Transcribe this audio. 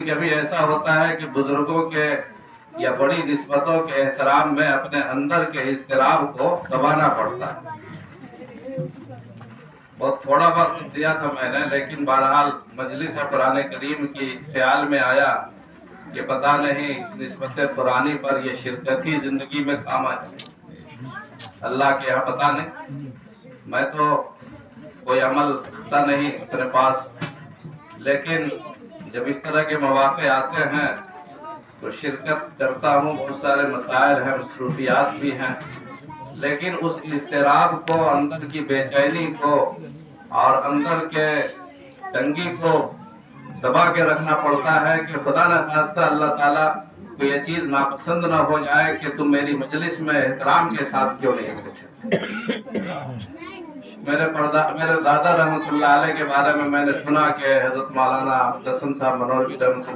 کبھی ایسا ہوتا ہے کہ بزرگوں کے یا بڑی نسبتوں کے احترام میں اپنے اندر کے اضطراب کو دبانا پڑتا ہے۔ بہت تھوڑا وقت دیا تھا میں نے، لیکن بہرحال مجلس قرآن کریم کی خیال میں آیا کہ پتہ نہیں اس نسبت قرآنی پر یہ شرکت ہی زندگی میں کام آئے، اللہ کے یہاں پتہ نہیں۔ میں تو کوئی عمل تھا نہیں اپنے پاس، لیکن جب اس طرح کے مواقع آتے ہیں تو شرکت کرتا ہوں۔ بہت سارے مسائل ہیں، مصروفیات بھی ہیں، لیکن اس اضطراب کو، اندر کی بے چینی کو اور اندر کے تنگی کو دبا کے رکھنا پڑتا ہے کہ خدا نہ خواستہ اللہ تعالیٰ کو یہ چیز ناپسند نہ ہو جائے کہ تم میری مجلس میں احترام کے ساتھ کیوں نہیں پہنچے۔ میرے دادا رحمۃ اللہ علیہ کے بارے میں نے سنا کہ حضرت مولانا عبدالحسن صاحب منوروی رحمۃ اللہ